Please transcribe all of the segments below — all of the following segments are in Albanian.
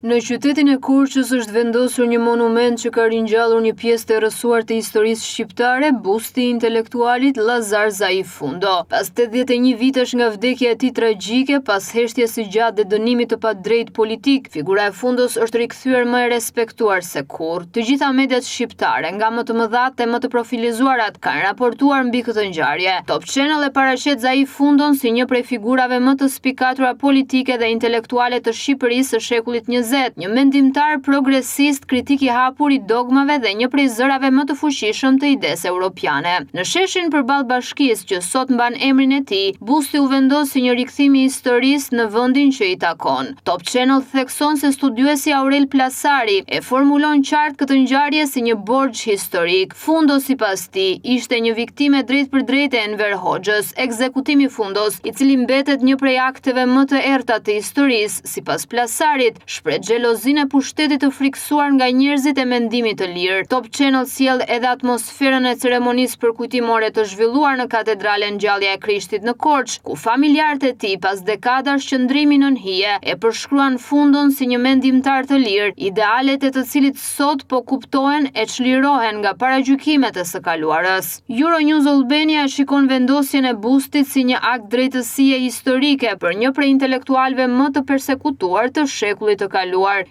Në qytetin e Korçës është vendosur një monument që ka ringjallur një pjesë të rrësuar të historisë shqiptare, busti i intelektualit Llazar Zaif Fundo. Pas 81 vitesh nga vdekja e tij tragjike, pas heshtjes së gjatë dhe dënimit të padrejtë politik, figura e Fundos është rikthyer më e respektuar se kurrë. Të gjitha mediat shqiptare, nga më të mëdhat e më të profilizuarat, kanë raportuar mbi këtë ngjarje. Top Channel e paraqet Zaif Fundon si një prej figurave më të spikatura politike dhe intelektuale të Shqipërisë së shekullit 20. Një mendimtar progresist, kritik i hapur i dogmave dhe një prej zërave më të fuqishëm të idesë europiane. Në sheshin përballë bashkisë që sot mban emrin e tij, busti u vendos si një rikthim i historisë në vendin që i takon. Top Channel thekson se studiuesi Aurel Plasari e formulon qartë këtë ngjarje si një borxh historik. Fundo sipas tij ishte një viktime drejt për drejt e Enver Hoxhës. Ekzekutimi i Fundos, i cili mbetet një prej akteve më të errta të historisë, sipas Plasarit, xhelozinë e pushtetit të friksuar nga njerëzit e mendimit të lirë. Top Channel sjell edhe atmosferën e ceremonisë përkujtimore të zhvilluar në katedralen Ngjallja e Krishtit në Korçë, ku familjarët e tij pas dekadash qëndrimi nën hije e përshkruan Fundon si një mendimtar të lirë, idealet e të cilit sot po kuptohen e çlirohen nga paragjykimet e së kaluarës. Euronews Albania shikon vendosjen e bustit si një akt drejtësie historike për një prej intelektualëve më të përsekutuar të shekullit të kaluar.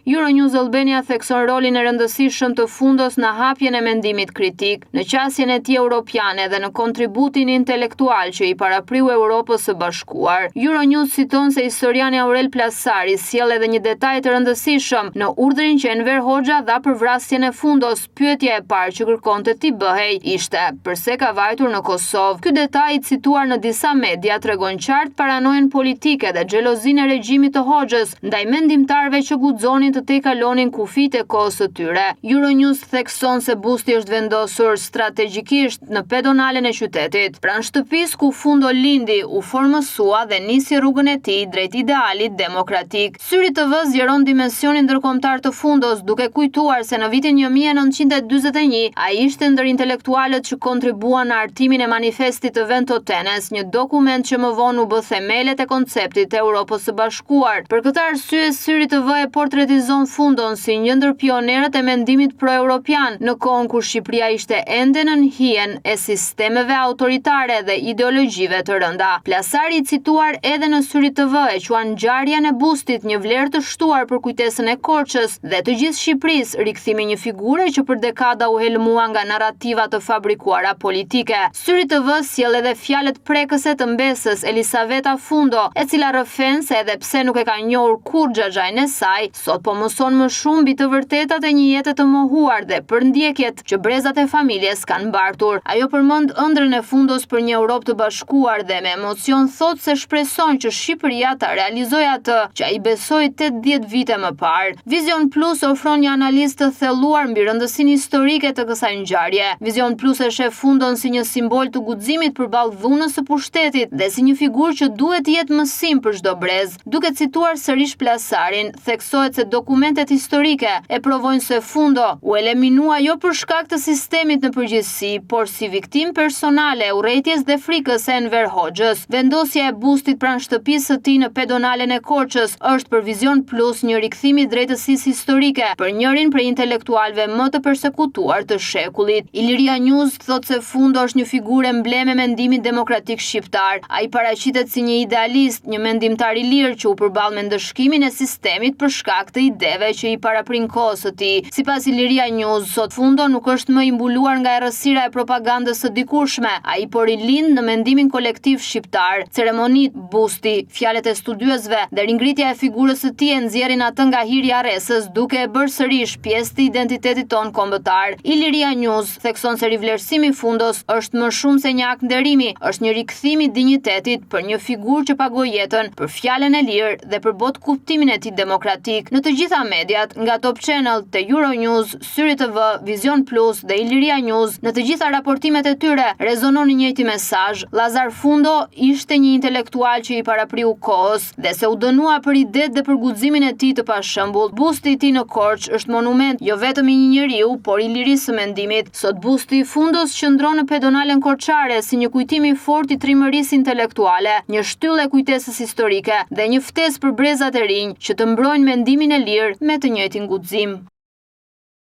Euronews Albania thekson rolin e rëndësishëm të Fundos në hapjen e mendimit kritik, në qasjen e tij europiane dhe në kontributin intelektual që i parapriu Europës së Bashkuar. Euronews citon se historiani Aurel Plasari sjell edhe një detaj të rëndësishëm në urdhrin që Enver Hoxha dha për vrasjen e Fundos. Pyetja e parë që kërkonte t'i bëhej ishte: pse ka vajtur në Kosovë? Ky detaj i cituar në disa media tregon qartë paranojen politike dhe xhelozinë e regjimit të Hoxhës ndaj mendimtarëve që guxonin të tejkalonin kufijtë e kohës së tyre. Euronews thekson se busti është vendosur strategjikisht në pedonalen e qytetit, pranë shtëpisë ku Fundo lindi, u formosua dhe nisi rrugën e tij drejt idealit demokratik. Syri TV zgjeron dimensionin ndërkombëtar të Fundos, duke kujtuar se në vitin 1941 ai ishte ndër intelektualët që kontribuan në artimin e manifestit të Ventotene, një dokument që më vonë u bë themelet e konceptit të Europës së Bashkuar. Për këtë arsye, Syri TV e portretizon Fundon si një ndër pionerët e mendimit pro-europian në kohën kur Shqipëria ishte ende nën hijen e sistemeve autoritare dhe ideologjive të rënda. Plasari i cituar edhe në Syri TV e quan ngjarjen e bustit një vlerë të shtuar për kujtesën e Korçës dhe të gjithë Shqipërisë, rikthimi një figure që për dekada u helmua nga narrativa të fabrikuara politike. Syri TV sjell edhe fjalët prekëse të mbesës Elisaveta Fundo, e cila rrëfen se edhe pse nuk e ka njohur kurrë xhaxhain e saj, sot po mëson më shumë mbi të vërtetat e një jete të mohuar dhe për ndjekjet që brezat e familjes kanë mbartur. Ajo përmend ëndrrën e Fundos për një Europë të bashkuar dhe me emocion thot se shpreson që Shqipëria ta realizojë atë që ai besoi 80 vite më parë. Vision Plus ofron një analizë të thelluar mbi rëndësinë historike të kësaj ngjarje. Vision Plus e sheh Fundon si një simbol të guximit përballë dhunës së pushtetit dhe si një figurë që duhet të jetë mësim për çdo brez. Duke cituar sërish Plasarin, theksohet se dokumentet historike e provojnë se Fundo u eliminua jo për shkak të sistemit në përgjithësi, por si viktim personale e urrëties dhe frikës së Enver Hoxhës. Vendosja e bustit pranë shtëpisë së tij në pedonalen e Korçës është për Vision Plus një rikthim i drejtësisë historike për njërin prej intelektualëve më të përsekutuar të shekullit. Iliria News thot se Fundo është një figurë emblem e mendimit demokratik shqiptar. Ai paraqitet si një idealist, një mendimtar i lirë që u përball me ndëshkimin e sistemit për shkak të ideve që i paraprin kohës së tij. Sipas Iliria News, sot Fundo nuk është më i mbuluar nga errësira e propagandës së dikurshme. Ai po rilind në mendimin kolektiv shqiptar. Ceremonit, busti, fjalët e studiuesve dhe ringritja e figurës së tij nxjerrin atë nga hirja rresës, duke e bërë sërish pjesë të identitetit ton kombëtar. Iliria News thekson se rivlerësimi i Fundos është më shumë se një akt nderimi, është një rikthim i dinjitetit për një figurë që pagoi jetën për fjalën e lirë dhe për bot kuptimin e tij demokratik. Në të gjitha mediat, nga Top Channel te Euronews, Syri TV, Vision Plus dhe Iliria News, në të gjitha raportimet e tyre rezonon i njëjti mesazh: Llazar Fundo ishte një intelektual që i parapriu kohës dhe se u dënua për idetë dhe për guximin e tij të pashëmbull. Busti i tij në Korçë është monument jo vetëm i një njeriu, por i lirisë së mendimit. Sot busti i Fundos qëndron në pedonalen korçare si një kujtim i fortë i trimërisë intelektuale, një shtyllë e kujtesës historike dhe një ftesë për brezat e rinj që të mbrojnë mendimin e lirë me të njëjtin guxim.